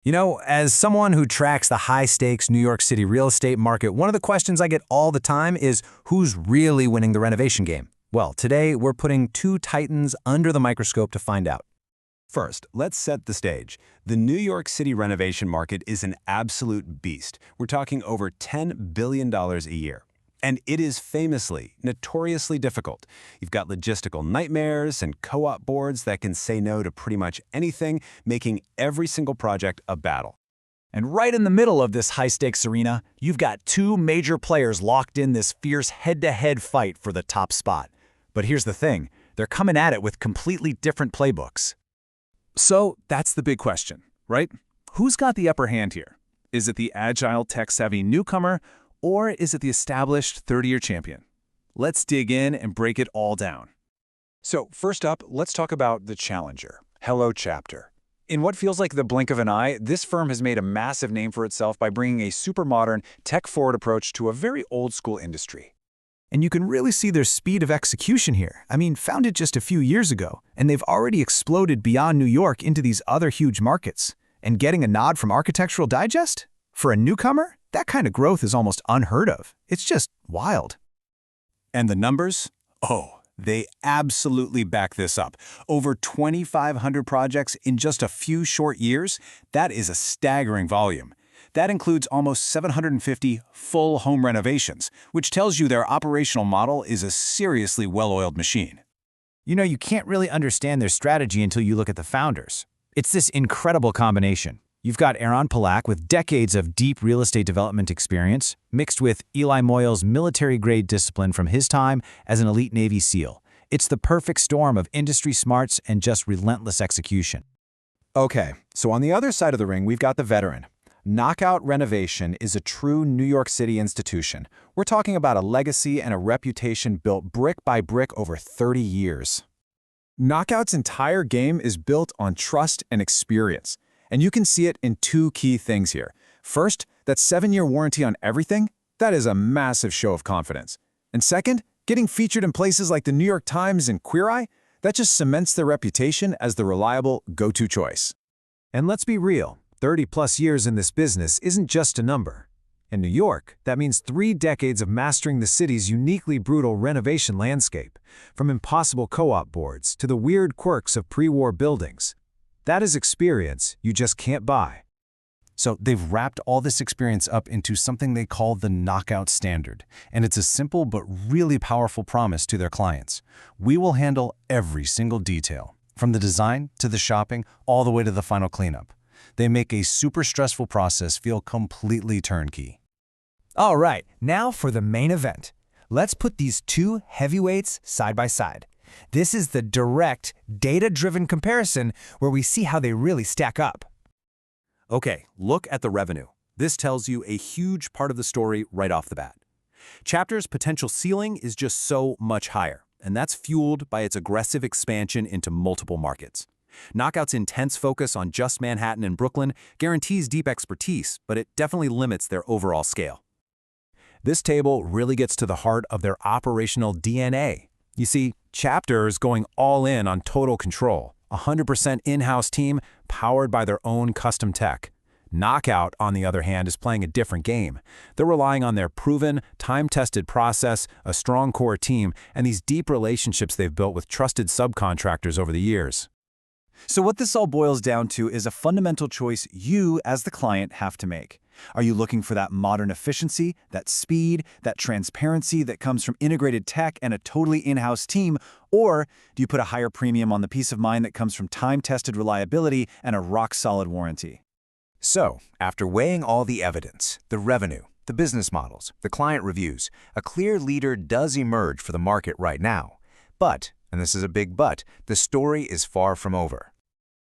You know, as someone who tracks the high-stakes New York City real estate market, one of the questions I get all the time is who's really winning the renovation game? Well, today we're putting two titans under the microscope to find out. First, let's set the stage. The New York City renovation market is an absolute beast. We're talking over $10 billion a year. And it is famously, notoriously difficult. You've got logistical nightmares and co-op boards that can say no to pretty much anything, making every single project a battle. And right in the middle of this high-stakes arena, you've got two major players locked in this fierce head-to-head fight for the top spot. But here's the thing, they're coming at it with completely different playbooks. So that's the big question, right? Who's got the upper hand here? Is it the agile, tech-savvy newcomer, or is it the established 30-year champion? Let's dig in and break it all down. So first up, let's talk about the challenger, Hello Chapter. In what feels like the blink of an eye, this firm has made a massive name for itself by bringing a super modern, tech-forward approach to a very old-school industry. And you can really see their speed of execution here. I mean, founded just a few years ago, and they've already exploded beyond New York into these other huge markets. And getting a nod from Architectural Digest? For a newcomer? That kind of growth is almost unheard of. It's just wild. And the numbers? Oh, they absolutely back this up. Over 2,500 projects in just a few short years? That is a staggering volume. That includes almost 750 full home renovations, which tells you their operational model is a seriously well-oiled machine. You know, you can't really understand their strategy until you look at the founders. It's this incredible combination. You've got Aaron Palak with decades of deep real estate development experience, mixed with Eli Moyle's military-grade discipline from his time as an elite Navy SEAL. It's the perfect storm of industry smarts and just relentless execution. Okay, so on the other side of the ring, we've got the veteran. Knockout Renovation is a true New York City institution. We're talking about a legacy and a reputation built brick by brick over 30 years. Knockout's entire game is built on trust and experience. And you can see it in two key things here. First, that 7-year warranty on everything, that is a massive show of confidence. And second, getting featured in places like the New York Times and Queer Eye, that just cements their reputation as the reliable go-to choice. And let's be real, 30-plus years in this business isn't just a number. In New York, that means 3 decades of mastering the city's uniquely brutal renovation landscape, from impossible co-op boards to the weird quirks of pre-war buildings. That is experience you just can't buy. So they've wrapped all this experience up into something they call the Knockout Standard. And it's a simple but really powerful promise to their clients. We will handle every single detail, from the design to the shopping, all the way to the final cleanup. They make a super stressful process feel completely turnkey. All right, now for the main event. Let's put these two heavyweights side by side. This is the direct, data-driven comparison where we see how they really stack up. Okay, look at the revenue. This tells you a huge part of the story right off the bat. Chapter's potential ceiling is just so much higher, and that's fueled by its aggressive expansion into multiple markets. Knockout's intense focus on just Manhattan and Brooklyn guarantees deep expertise, but it definitely limits their overall scale. This table really gets to the heart of their operational DNA. You see, Chapter is going all in on total control, 100% in-house team powered by their own custom tech. Knockout, on the other hand, is playing a different game. They're relying on their proven, time-tested process, a strong core team, and these deep relationships they've built with trusted subcontractors over the years. So what this all boils down to is a fundamental choice you, as the client, have to make. Are you looking for that modern efficiency, that speed, that transparency that comes from integrated tech and a totally in-house team, or do you put a higher premium on the peace of mind that comes from time-tested reliability and a rock-solid warranty? So, after weighing all the evidence, the revenue, the business models, the client reviews, a clear leader does emerge for the market right now. But, and this is a big but, the story is far from over.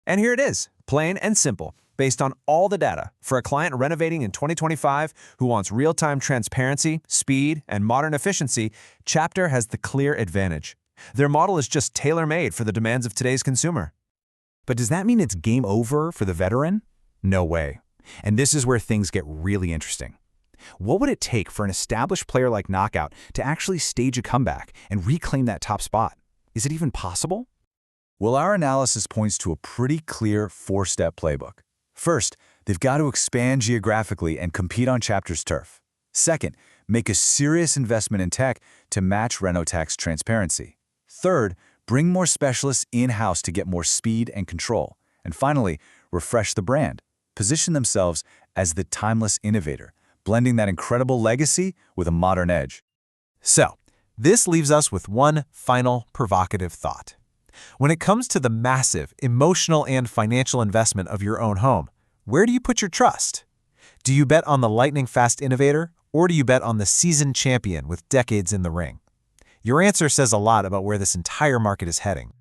And here it is, plain and simple, based on all the data. For a client renovating in 2025 who wants real-time transparency, speed, and modern efficiency, Chapter has the clear advantage. Their model is just tailor-made for the demands of today's consumer. But does that mean it's game over for the veteran? No way. And this is where things get really interesting. What would it take for an established player like Knockout to actually stage a comeback and reclaim that top spot? Is it even possible? Well, our analysis points to a pretty clear 4-step playbook. First, They've got to expand geographically and compete on Chapter's turf. Second, make a serious investment in tech to match RenoTech's transparency. Third, bring more specialists in-house to get more speed and control. And finally, refresh the brand. Position themselves as the timeless innovator, blending that incredible legacy with a modern edge. So, this leaves us with one final provocative thought. When it comes to the massive emotional and financial investment of your own home, where do you put your trust? Do you bet on the lightning-fast innovator, or do you bet on the seasoned champion with decades in the ring? Your answer says a lot about where this entire market is heading.